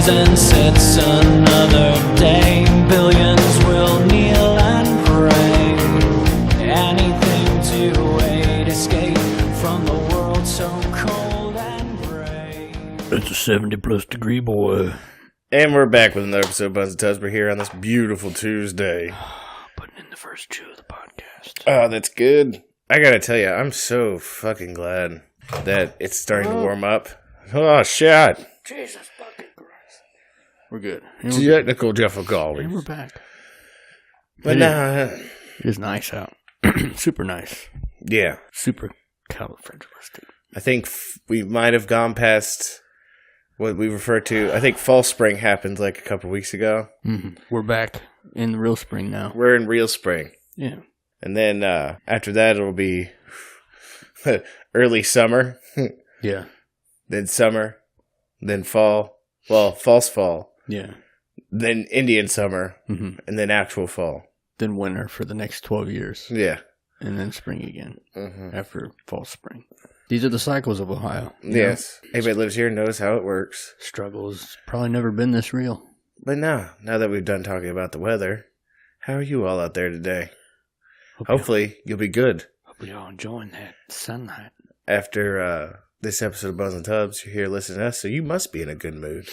since it's another day. Billions will kneel and pray. Anything to aid escape from the world so cold and gray. It's a 70-plus degree boy. And we're back with another episode of Buns and Tubs. We're here on this beautiful Tuesday. Putting in the first chew of the podcast. Oh, that's good. I gotta tell you, I'm so fucking glad that it's starting to warm up. Oh, shit. Jesus fucking Christ. We're good. Technical difficulties. And we're back. But It is nice out. Super nice. Yeah. Super califragilistic. I think we might have gone past what we refer to. I think fall spring happened like a couple weeks ago. Mm-hmm. We're back in the real spring now. We're in real spring. Yeah. And then after that, it'll be early summer. Yeah. Then summer. Then fall. Well, false fall. Yeah. Then Indian summer. Mm-hmm. And then actual fall. Then winter for the next 12 years. Yeah. And then spring again. Mm-hmm. After fall spring. These are the cycles of Ohio. Yes. Anybody that lives here knows how it works. Struggles. Probably never been this real. But now that we've done talking about the weather, how are you all out there today? Hopefully, you'll be good. Hope we all enjoying that sunlight. After this episode of Buzz and Tubs, you're here listening to us, so you must be in a good mood.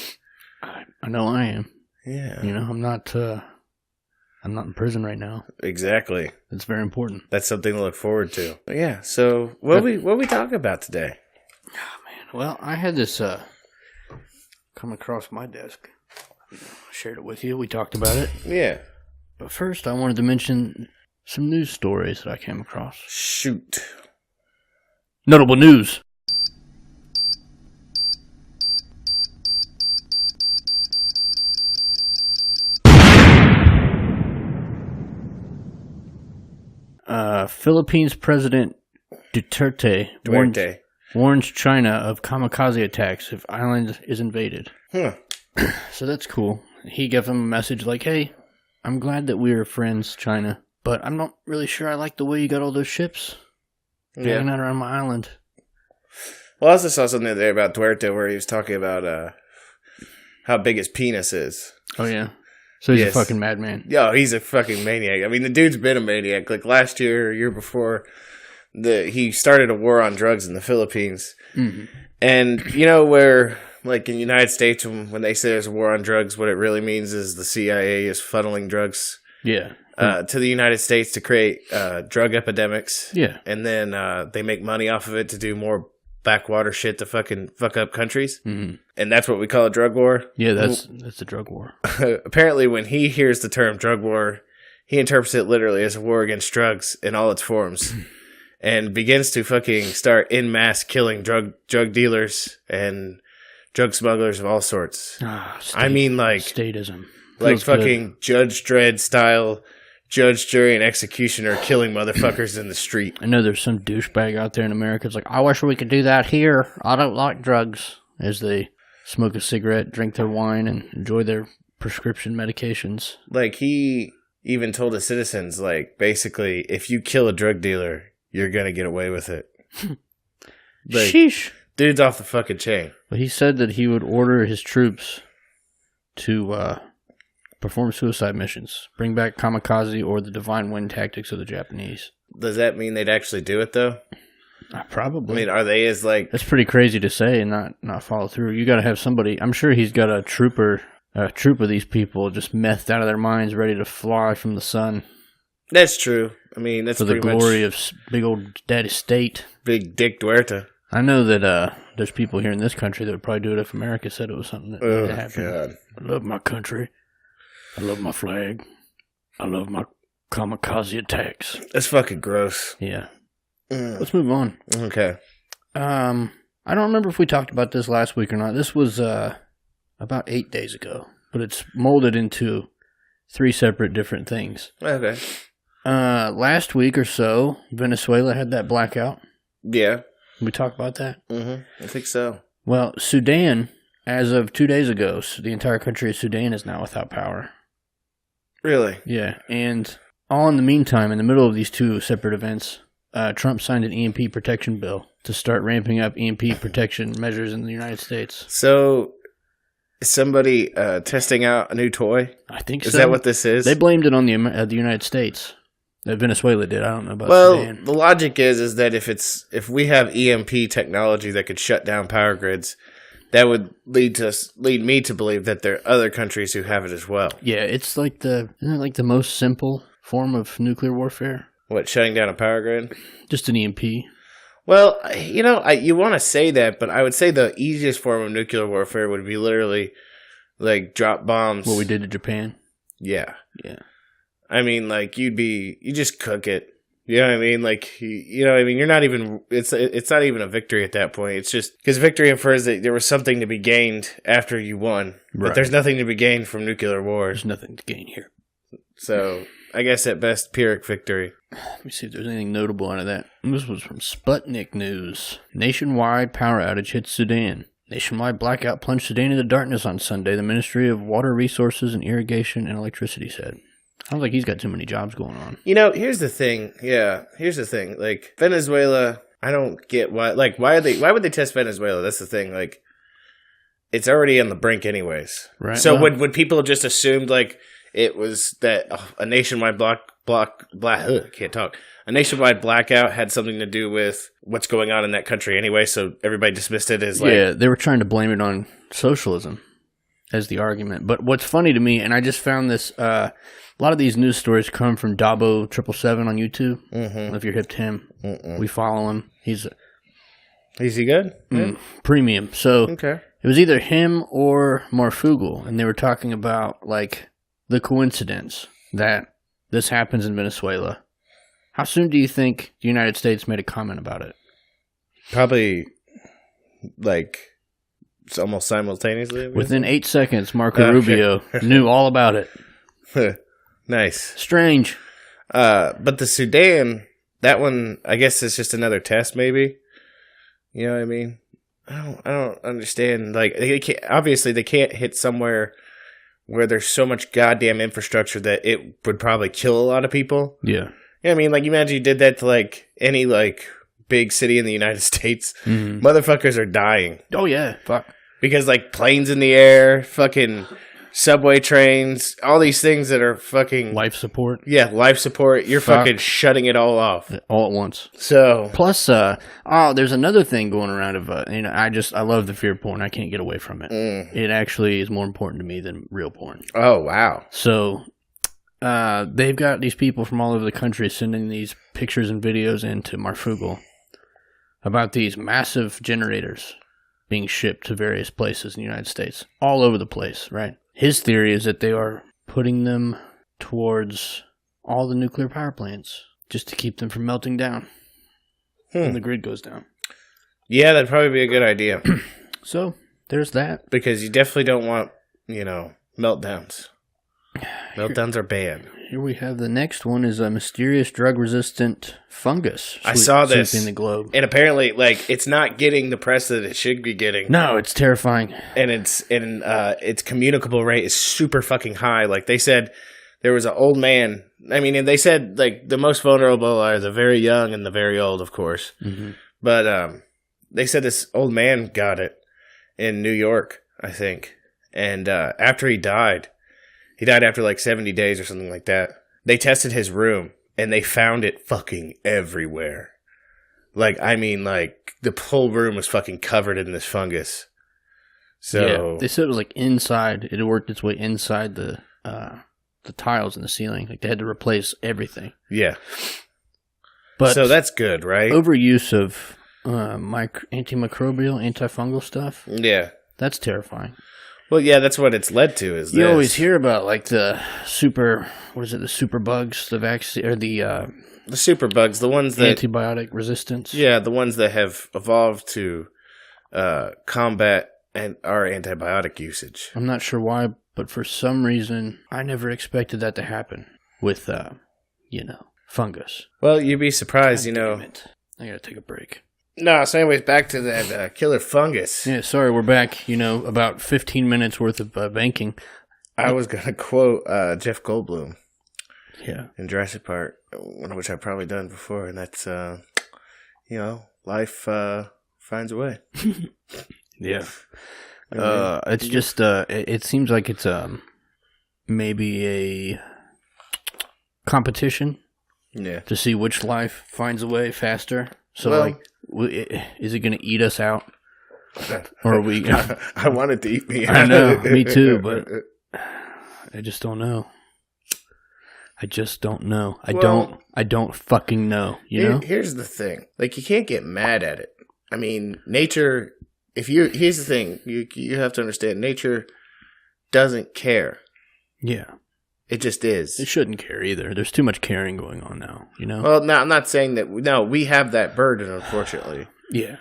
I know I am. Yeah. You know, I'm not in prison right now. Exactly. It's very important. That's something to look forward to. But yeah, so what we talking about today? Oh, man. Well, I had this come across my desk. I shared it with you. We talked about it. Yeah. But first, I wanted to mention some news stories that I came across. Shoot. Notable news. Philippines President Duterte warns China of kamikaze attacks if island is invaded. Huh. So that's cool. He gave them a message like, hey, I'm glad that we're friends, China, but I'm not really sure I like the way you got all those ships hanging out around my island. Well, I also saw something the other day about Duerte where he was talking about how big his penis is. Oh, yeah? So he's a fucking madman. Yo, he's a fucking maniac. I mean, the dude's been a maniac. Like last year or year before, he started a war on drugs in the Philippines. Mm-hmm. And you know where, like in the United States, when they say there's a war on drugs, what it really means is the CIA is funneling drugs to the United States to create drug epidemics. Yeah. And then they make money off of it to do more backwater shit to fucking fuck up countries. Mm-hmm. And that's what we call a drug war. Yeah, that's a drug war. Apparently, when he hears the term drug war, he interprets it literally as a war against drugs in all its forms. And begins to fucking start en masse killing drug dealers and drug smugglers of all sorts. I mean, like statism. Like fucking good. Judge Dredd style judge, jury, and executioner killing motherfuckers in the street. I know there's some douchebag out there in America that's like, I wish we could do that here. I don't like drugs. As they smoke a cigarette, drink their wine, and enjoy their prescription medications. Like, he even told his citizens, like, basically, if you kill a drug dealer, you're gonna get away with it. Like, sheesh. Dude's off the fucking chain. But he said that he would order his troops to perform suicide missions, bring back kamikaze or the divine wind tactics of the Japanese. Does that mean they'd actually do it, though? Probably. I mean, are they as, like... That's pretty crazy to say and not follow through. You gotta have somebody... I'm sure he's got a troop of these people just methed out of their minds, ready to fly from the sun. That's true. I mean, that's for the glory of big old daddy state. Big Dick Duerte. I know that there's people here in this country that would probably do it if America said it was something that would happen. God. I love my country. I love my flag. I love my kamikaze attacks. That's fucking gross. Yeah. Let's move on. Okay. I don't remember if we talked about this last week or not. This was about 8 days ago, but it's molded into 3 separate different things. Okay. Last week or so, Venezuela had that blackout. Yeah. We talked about that? Mm-hmm. I think so. Well, Sudan, as of 2 days ago, the entire country of Sudan is now without power. Really? Yeah, and all in the meantime, in the middle of these 2 separate events, Trump signed an EMP protection bill to start ramping up EMP protection measures in the United States. So Is somebody testing out a new toy? I think so. Is that what this is? They blamed it on the United States. Venezuela did. I don't know about Sudan. The logic is that if we have EMP technology that could shut down power grids, that would lead me to believe that there are other countries who have it as well. Yeah, it's like isn't it like the most simple form of nuclear warfare? What, shutting down a power grid? Just an EMP. Well, you want to say that, but I would say the easiest form of nuclear warfare would be literally like drop bombs. What we did to Japan. Yeah. Yeah. I mean, like, you just cook it. You know what I mean? Like, you know what I mean? You're not even, it's not even a victory at that point. It's just, because victory infers that there was something to be gained after you won. Right. But there's nothing to be gained from nuclear wars. There's nothing to gain here. So, I guess at best, Pyrrhic victory. Let me see if there's anything notable out of that. This was from Sputnik News. Nationwide power outage hits Sudan. Nationwide blackout plunged Sudan into darkness on Sunday, the Ministry of Water Resources and Irrigation and Electricity said. Sounds like he's got too many jobs going on. Here's the thing. Yeah, here's the thing. Like, Venezuela, I don't get why. Like, why would they test Venezuela? That's the thing. Like, it's already on the brink anyways. Right. So would people just assumed, like, it was that a nationwide a nationwide blackout had something to do with what's going on in that country anyway, so everybody dismissed it as like... Yeah, they were trying to blame it on socialism as the argument. But what's funny to me, and I just found this... a lot of these news stories come from Dabo 777 on YouTube. Mm-hmm. If you're hip to him, we follow him. Is he good? Premium. So okay. It was either him or Marfugel, and they were talking about like the coincidence that this happens in Venezuela. How soon do you think the United States made a comment about it? Probably like almost simultaneously. Within 8 seconds, Marco Rubio knew all about it. Nice. Strange. But the Sudan, that one, I guess it's just another test, maybe. You know what I mean? I don't understand. Like, obviously they can't hit somewhere where there's so much goddamn infrastructure that it would probably kill a lot of people. Yeah. You know what I mean? Like, imagine you did that to, like, any, like, big city in the United States. Mm-hmm. Motherfuckers are dying. Oh, yeah. Fuck. Because, like, planes in the air, fucking... subway trains, all these things that are fucking... Life support. Yeah, life support. You're fucking shutting it all off. All at once. So... Plus, there's another thing going around of, I love the fear porn. I can't get away from it. It actually is more important to me than real porn. Oh, wow. So, they've got these people from all over the country sending these pictures and videos into Marfugel about these massive generators being shipped to various places in the United States. All over the place, right? His theory is that they are putting them towards all the nuclear power plants just to keep them from melting down when the grid goes down. Yeah, that'd probably be a good idea. So, there's that. Because you definitely don't want, meltdowns. Meltdowns are bad. Here we have the next one is a mysterious drug-resistant fungus. I saw this. In the globe. And apparently, like, it's not getting the press that it should be getting. No, it's terrifying. And its communicable rate is super fucking high. Like, they said there was an old man. I mean, and they said, like, the most vulnerable are the very young and the very old, of course. Mm-hmm. But they said this old man got it in New York, I think. And after he died after like 70 days or something like that. They tested his room and they found it fucking everywhere. Like, I mean, like, the whole room was fucking covered in this fungus. So yeah, they said it was like inside. It had worked its way inside the tiles in the ceiling. Like, they had to replace everything. Yeah. But so that's good, right? Overuse of antimicrobial, antifungal stuff. Yeah. That's terrifying. Well, yeah, that's what it's led to. You always hear about like the super bugs, the vaccine, or the super bugs, the ones that antibiotic resistance. Yeah, the ones that have evolved to combat our antibiotic usage. I'm not sure why, but for some reason, I never expected that to happen with fungus. Well, you'd be surprised, I gotta take a break. No, so anyways, back to that killer fungus. Yeah, sorry, we're back, about 15 minutes worth of banking. I was going to quote Jeff Goldblum. Yeah. In Jurassic Park, which I've probably done before, and that's, life finds a way. Yeah. It's just it seems like it's maybe a competition. Yeah. To see which life finds a way faster. So, is it going to eat us out? Or are we... I want it to eat me out. I know, me too, but I just don't know. I don't fucking know, you know? Here's the thing. Like, you can't get mad at it. I mean, nature... Here's the thing. You have to understand. Nature doesn't care. Yeah. It just is. It shouldn't care either. There's too much caring going on now, you know? Well, no, I'm not saying that. No, we have that burden, unfortunately. Yeah.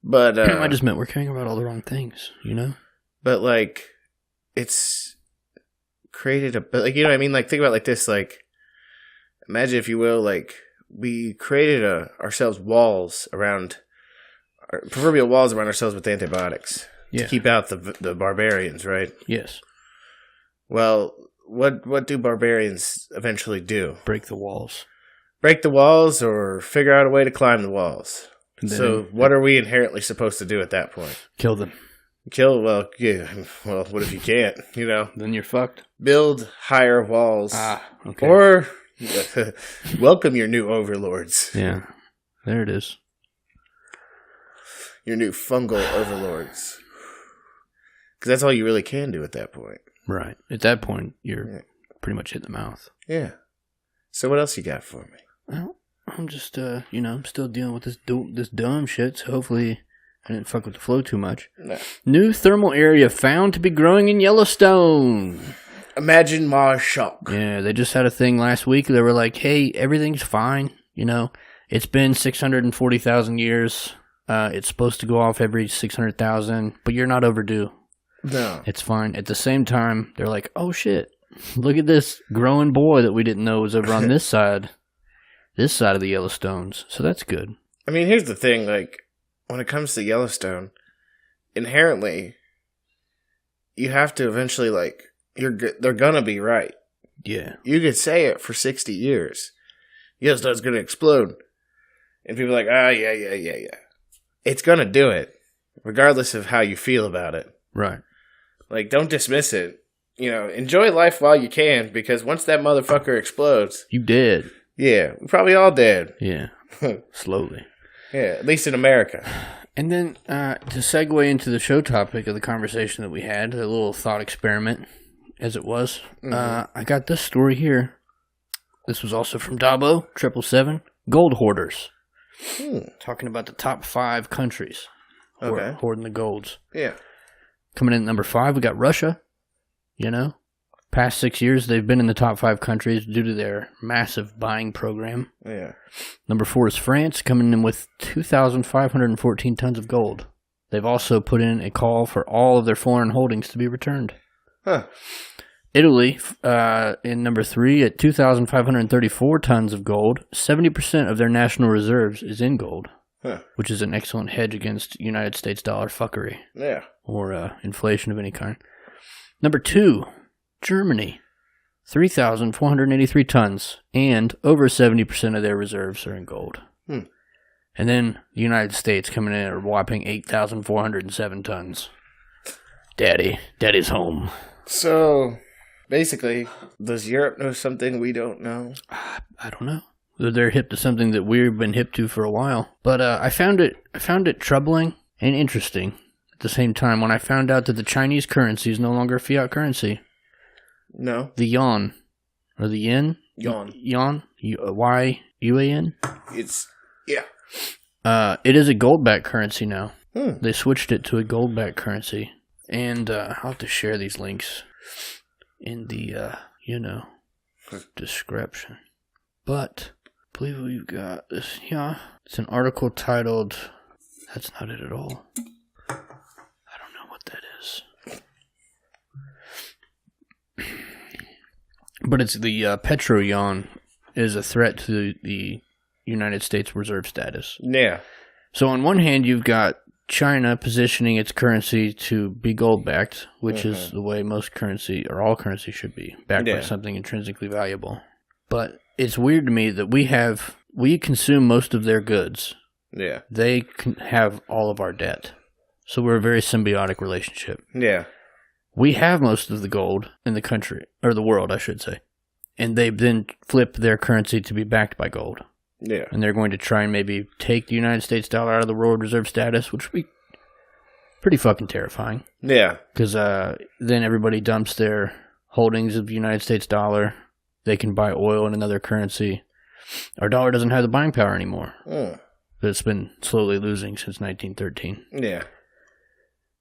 But I just meant we're caring about all the wrong things, you know? But, like, it's created like, you know what I mean? Like, think about it like this. Like, imagine, if you will, like, we created ourselves walls around, proverbial walls around ourselves with antibiotics. Yeah. To keep out the barbarians, right? Yes. Well... What do barbarians eventually do? Break the walls. Break the walls or figure out a way to climb the walls. So what are we inherently supposed to do at that point? Kill them. Well, yeah. Well, what if you can't, you know? Then you're fucked. Build higher walls. Okay. Or welcome your new overlords. Yeah. There it is. Your new fungal overlords. Because that's all you really can do at that point. Right. At that point, you're pretty much hit the mouth. Yeah. So what else you got for me? Well, I'm just, I'm still dealing with this dumb shit, so hopefully I didn't fuck with the flow too much. No. New thermal area found to be growing in Yellowstone. Imagine Mars shock. Yeah, they just had a thing last week. They were like, hey, everything's fine. You know, it's been 640,000 years. It's supposed to go off every 600,000, but you're not overdue. No. It's fine. At the same time, they're like, oh shit, look at this growing boy that we didn't know was over on this side of the Yellowstones. So that's good. I mean, here's the thing, like, when it comes to Yellowstone, inherently, you have to eventually, like, they're gonna be right. Yeah. You could say it for 60 years. Yellowstone's gonna explode. And people are like, yeah. It's gonna do it, regardless of how you feel about it. Right. Like, don't dismiss it. You know, enjoy life while you can, because once that motherfucker explodes... You dead. Yeah, we probably all dead. Yeah. Slowly. Yeah, at least in America. And then, to segue into the show topic of the conversation that we had, a little thought experiment, as it was, I got this story here. This was also from Dabo, 777, Gold Hoarders. Talking about the top 5 countries hoarding the golds. Yeah. Coming in at number 5, we got Russia. You know, past 6 years, they've been in the top 5 countries due to their massive buying program. Yeah. Number 4 is France, coming in with 2,514 tons of gold. They've also put in a call for all of their foreign holdings to be returned. Huh. Italy, in number 3, at 2,534 tons of gold. 70% of their national reserves is in gold. Huh. Which is an excellent hedge against United States dollar fuckery. Yeah. Or inflation of any kind. Number 2, Germany. 3,483 tons. And over 70% of their reserves are in gold. And then the United States coming in at a whopping 8,407 tons. Daddy's home. So, basically, does Europe know something we don't know? I don't know. They're hip to something that we've been hip to for a while. But I found it troubling and interesting at the same time when I found out that the Chinese currency is no longer a fiat currency. No. The yuan. Or the yen? Yuan. Y-U-A-N? It's, yeah. It is a gold-backed currency now. Hmm. They switched it to a gold-backed currency. And I'll have to share these links in the, description. But... I believe we've got this. Yeah, it's an article titled. That's not it at all. I don't know what that is. But it's the petro yuan is a threat to the United States reserve status. Yeah. So on one hand, you've got China positioning its currency to be gold backed, which is the way most currency or all currency should be, backed by something intrinsically valuable. But it's weird to me that we consume most of their goods. Yeah. They have all of our debt. So we're a very symbiotic relationship. Yeah. We have most of the gold in the country, or the world, I should say. And they've then flipped their currency to be backed by gold. Yeah. And they're going to try and maybe take the United States dollar out of the world reserve status, which would be pretty fucking terrifying. Yeah. Because then everybody dumps their holdings of the United States dollar. They can buy oil in another currency. Our dollar doesn't have the buying power anymore. But it's been slowly losing since 1913. Yeah.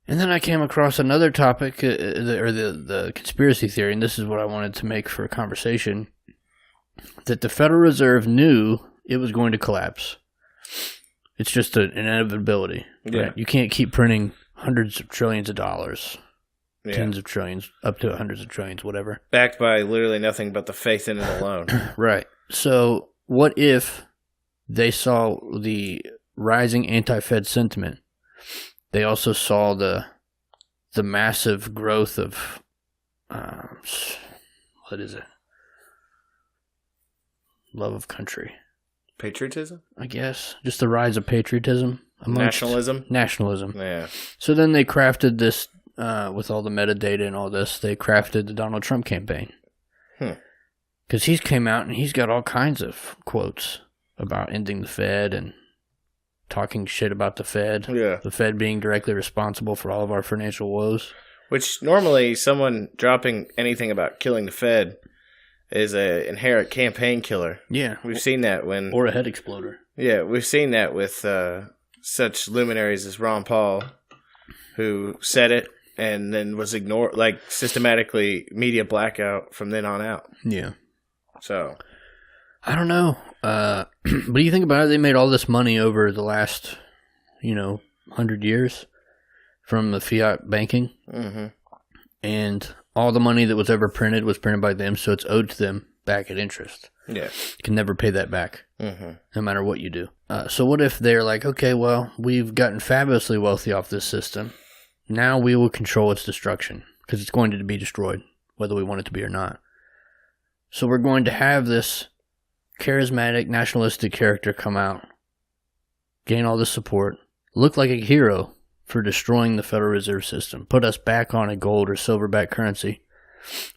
And then I came across another topic, or the conspiracy theory, and this is what I wanted to make for a conversation, that the Federal Reserve knew it was going to collapse. It's just an inevitability. Yeah. Right? You can't keep printing hundreds of trillions of dollars, Yeah. tens of trillions, up to hundreds of trillions, whatever. Backed by literally nothing but the faith in it alone. Right. So what if they saw the rising anti-Fed sentiment? They also saw the massive growth of, what is it? Love of country. Patriotism? I guess. Just the rise of patriotism. Nationalism? Nationalism. Yeah. So then they crafted this, with all the metadata and all this, they crafted the Donald Trump campaign. Because he's came out and he's got all kinds of quotes about ending the Fed and talking shit about the Fed. Yeah. The Fed being directly responsible for all of our financial woes. Which normally someone dropping anything about killing the Fed is an inherent campaign killer. Yeah. We've seen that when... Or a head exploder. Yeah, we've seen that with such luminaries as Ron Paul, who said it and then was ignored, like systematically media blackout from then on out. Yeah. So... I don't know. But you think about it, they made all this money over the last, 100 years from the fiat banking. Mm-hmm. And all the money that was ever printed was printed by them, so it's owed to them back at interest. Yeah. You can never pay that back, Mm-hmm. no matter what you do. So what if they're like, okay, well, we've gotten fabulously wealthy off this system. Now we will control its destruction, because it's going to be destroyed, whether we want it to be or not. So we're going to have this charismatic, nationalistic character come out, gain all this support, look like a hero for destroying the Federal Reserve System, put us back on a gold or silver-backed currency,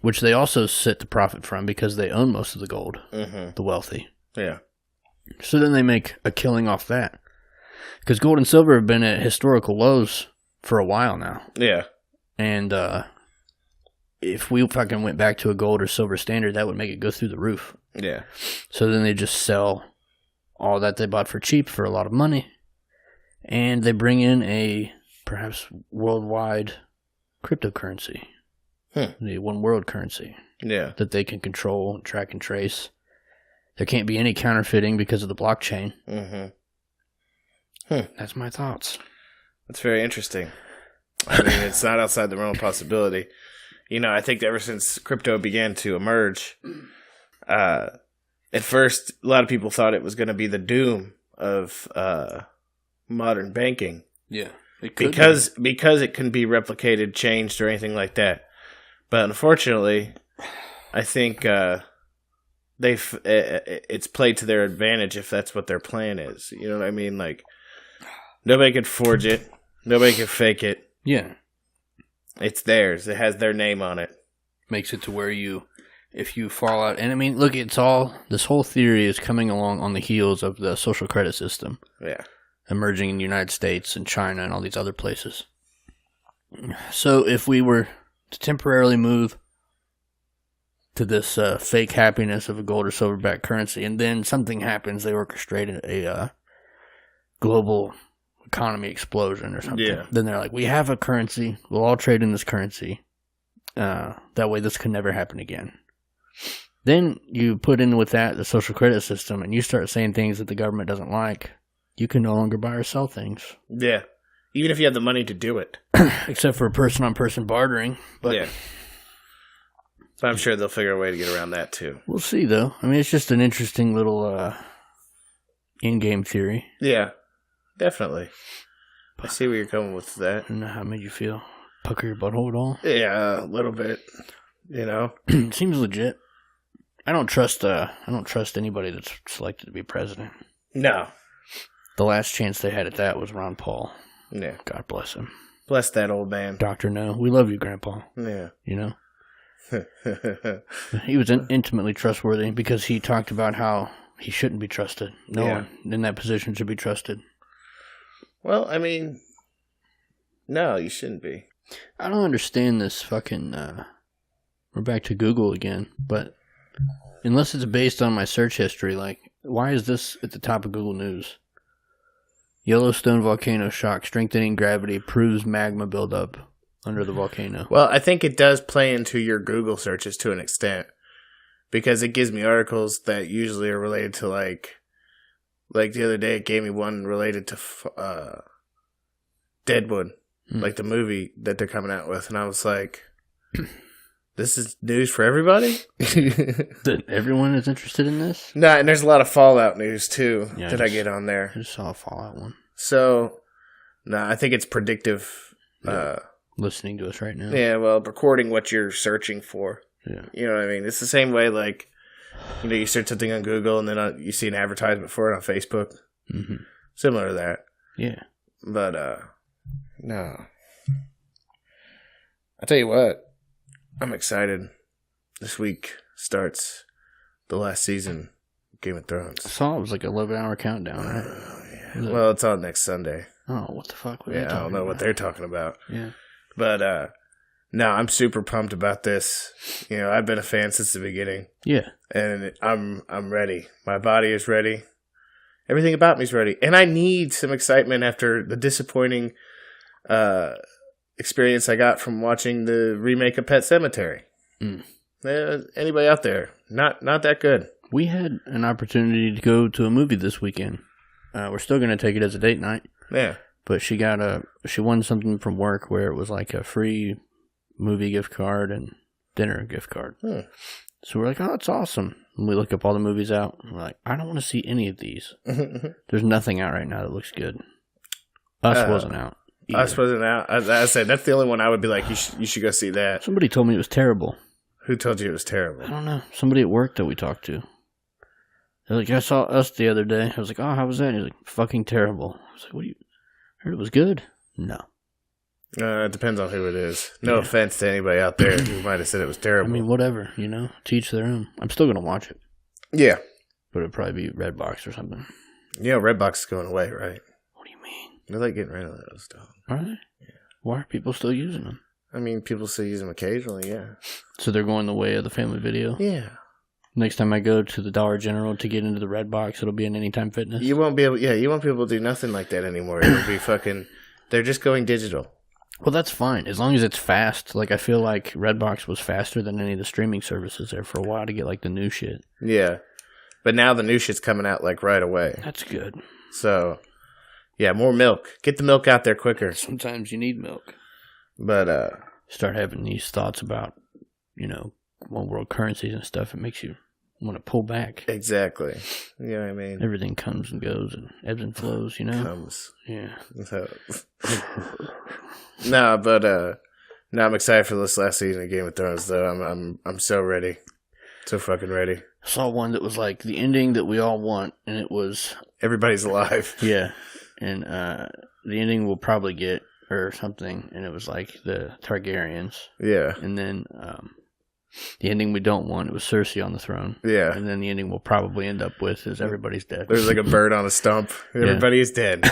which they also sit to profit from because they own most of the gold, the wealthy. Yeah. So then they make a killing off that. Because gold and silver have been at historical lows for a while now. Yeah. And if we fucking went back to a gold or silver standard, that would make it go through the roof. Yeah. So then they just sell all that they bought for cheap for a lot of money. And they bring in a perhaps worldwide cryptocurrency. The one world currency. Yeah. That they can control, track, and trace. There can't be any counterfeiting because of the blockchain. That's my thoughts. That's very interesting. I mean, it's not outside the realm of possibility. I think that ever since crypto began to emerge, at first, a lot of people thought it was going to be the doom of modern banking. Yeah. Because it couldn't be replicated, changed, or anything like that. But unfortunately, I think it's played to their advantage if that's what their plan is. You know what I mean? Like, nobody could forge it. Nobody could fake it. Yeah. It's theirs. It has their name on it. Makes it to where if you fall out, and I mean, look, this whole theory is coming along on the heels of the social credit system. Yeah. Emerging in the United States and China and all these other places. So if we were to temporarily move to this fake happiness of a gold or silver-backed currency, and then something happens, they orchestrate a global economy explosion or something. Yeah. Then they're like, we have a currency, we'll all trade in this currency. That way this can never happen again. Then you put in with that the social credit system, and you start saying things that the government doesn't like. You can no longer buy or sell things. Yeah. Even if you have the money to do it. Except for person-on-person bartering. But yeah. But I'm sure they'll figure a way to get around that, too. We'll see, though. I mean, it's just an interesting little in-game theory. Yeah. Definitely. I see where you're going with that. I don't know how it made you feel. Pucker your butthole at all? Yeah, a little bit. It seems legit. I don't trust anybody that's selected to be president. No. The last chance they had at that was Ron Paul. Yeah. God bless him. Bless that old man. Dr. No. We love you, Grandpa. Yeah. You know? He was intimately trustworthy because he talked about how he shouldn't be trusted. No one in that position should be trusted. Well, I mean, no, you shouldn't be. I don't understand this fucking, we're back to Google again, but unless it's based on my search history, like, why is this at the top of Google News? Yellowstone volcano shock, strengthening gravity, proves magma buildup under the volcano. Well, I think it does play into your Google searches to an extent, because it gives me articles that usually are related to, like the other day it gave me one related to Deadwood, like the movie that they're coming out with, and I was like, this is news for everybody? That everyone is interested in this? No, and there's a lot of Fallout news too I get on there. I just saw a Fallout one. So, no, I think it's predictive. Listening to us right now. Yeah, well, recording what you're searching for. Yeah. You know what I mean? It's the same way, like, you know, you search something on Google and then you see an advertisement for it on Facebook. Mm-hmm. Similar to that. Yeah. But, no. I tell you what, I'm excited. This week starts the last season of Game of Thrones. I saw it was like an 11-hour countdown, right? Oh, yeah. Well, it's on next Sunday. Oh, what the fuck? I don't know what they're talking about. Yeah. But, no, I'm super pumped about this. You know, I've been a fan since the beginning. Yeah. And I'm ready. My body is ready. Everything about me is ready. And I need some excitement after the disappointing experience I got from watching the remake of Pet Sematary. Anybody out there? Not that good. We had an opportunity to go to a movie this weekend. We're still going to take it as a date night. Yeah. But she won something from work where it was like a free movie gift card and dinner gift card. So we're like, oh, that's awesome. And we look up all the movies out. And we're like, I don't want to see any of these. There's nothing out right now that looks good. Us wasn't out. Either. Us wasn't out. I said, that's the only one I would be like, you should go see that. Somebody told me it was terrible. Who told you it was terrible? I don't know. Somebody at work that we talked to. They're like, I saw Us the other day. I was like, oh, how was that? And he's like, fucking terrible. I was like, what do you... heard it was good? No. It depends on who it is. No offense to anybody out there who might have said it was terrible. I mean, whatever, you know? To each their own. I'm still going to watch it. Yeah. But it'll probably be Redbox or something. You know, Redbox is going away, right? What do you mean? They're like getting rid of those stuff. Are they? Yeah. Why are people still using them? I mean, people still use them occasionally, yeah. So they're going the way of the Family Video? Yeah. Next time I go to the Dollar General to get into the Redbox, it'll be an Anytime Fitness? You won't be able to do nothing like that anymore. It'll be fucking... They're just going digital. Well, that's fine. As long as it's fast. Like, I feel like Redbox was faster than any of the streaming services there for a while to get, like, the new shit. Yeah. But now the new shit's coming out, like, right away. That's good. So, yeah, more milk. Get the milk out there quicker. Sometimes you need milk. But, start having these thoughts about, you know, one world currencies and stuff. It makes you want to pull back. Exactly. You know what I mean? Everything comes and goes and ebbs and flows, you know? Comes. Yeah. So. No, but no, I'm excited for this last season of Game of Thrones. Though I'm so ready, so fucking ready. I saw one that was like the ending that we all want, and it was everybody's alive. Yeah, and the ending we'll probably get or something, and it was like the Targaryens. Yeah, and then the ending we don't want, it was Cersei on the throne. Yeah, and then the ending we'll probably end up with is everybody's dead. There's like a bird on a stump. Everybody is dead.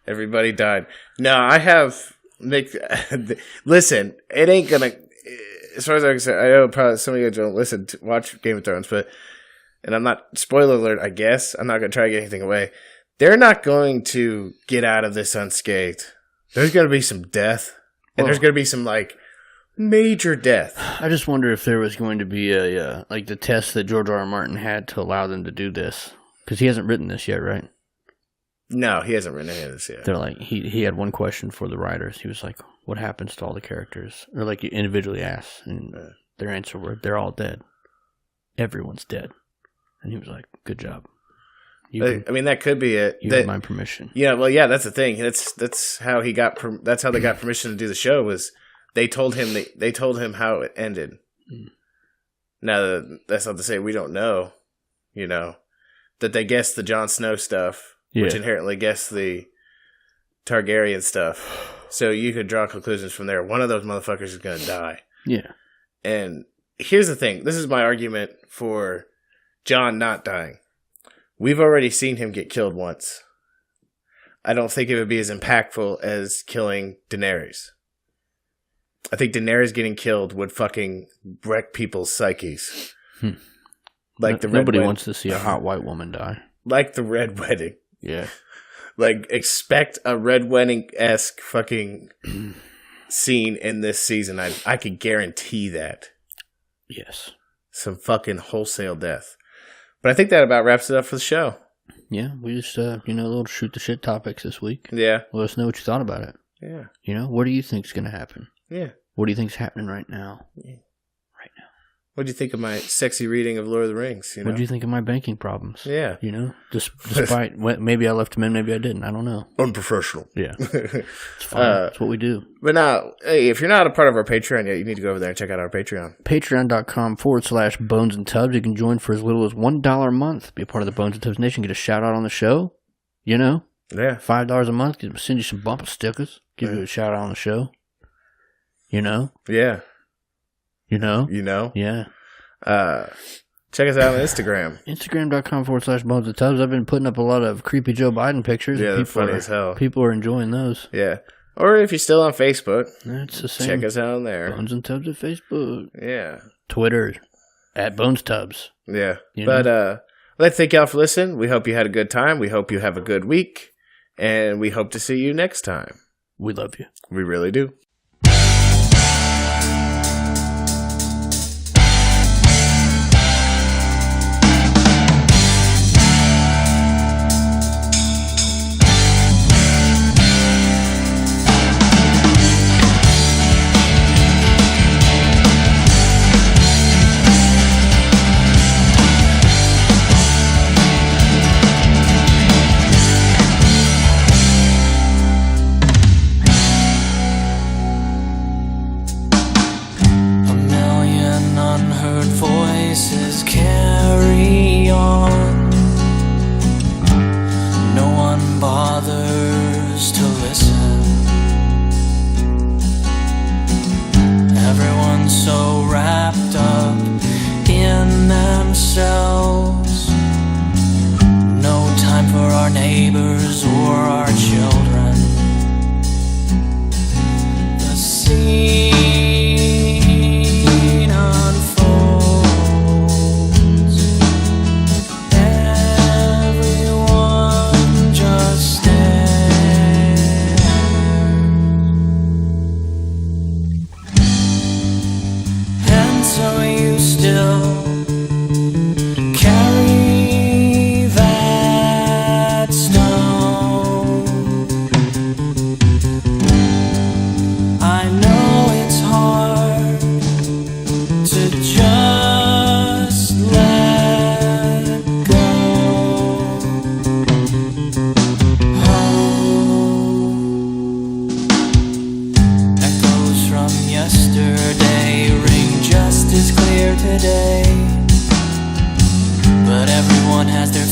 Everybody died. No, I have. Listen, it ain't gonna. As far as I'm concerned, I know probably some of you don't watch Game of Thrones, and I'm not, spoiler alert, I guess. I'm not gonna try to get anything away. They're not going to get out of this unscathed. There's gonna be some death, and there's gonna be some, like, major death. I just wonder if there was going to be a, like, the test that George R.R. Martin had to allow them to do this. Because he hasn't written this yet, right? No, he hasn't written any of this yet. They're like, he had one question for the writers. He was like, what happens to all the characters? Or like, you individually asked, and their answer were, they're all dead. Everyone's dead. And he was like, good job. I mean, that could be it. You have my permission. Yeah, well, yeah, that's the thing. That's how he got. That's how they got permission to do the show. Was they told him how it ended. Now, that's not to say we don't know. You know, that they guessed the Jon Snow stuff. Yeah. Which inherently guessed the Targaryen stuff. So you could draw conclusions from there. One of those motherfuckers is going to die. Yeah. And here's the thing. This is my argument for Jon not dying. We've already seen him get killed once. I don't think it would be as impactful as killing Daenerys. I think Daenerys getting killed would fucking wreck people's psyches. Like nobody wants to see a hot white woman die. Like the Red Wedding. Yeah. Like, expect a Red Wedding-esque fucking scene in this season. I could guarantee that. Yes. Some fucking wholesale death. But I think that about wraps it up for the show. Yeah, we just, little shoot the shit topics this week. Yeah. Let us know what you thought about it. Yeah. What do you think's going to happen? Yeah. What do you think's happening right now? Yeah. Right now. What do you think of my sexy reading of Lord of the Rings? What do you think of my banking problems? Yeah. Despite, maybe I left them in, maybe I didn't. I don't know. Unprofessional. Yeah. It's fine. That's what we do. But now, hey, if you're not a part of our Patreon yet, you need to go over there and check out our Patreon. Patreon.com/Bones and Tubs. You can join for as little as $1 a month. Be a part of the Bones and Tubs Nation. Get a shout out on the show. Yeah. $5 a month. Send you some bumper stickers. Give you a shout out on the show. Yeah. Yeah. Check us out on Instagram. Instagram.com/Bones and Tubs. I've been putting up a lot of creepy Joe Biden pictures. Yeah, they're funny as hell. People are enjoying those. Yeah. Or if you're still on Facebook, that's the same. Check us out on there. Bones and Tubs at Facebook. Yeah. Twitter @BonesTubs. Yeah. But let's thank y'all for listening. We hope you had a good time. We hope you have a good week. And we hope to see you next time. We love you. We really do. Voices carry on. No one bothers to listen. Everyone's so wrapped up in themselves. No time for our neighbors or our children. The scene today, but everyone has their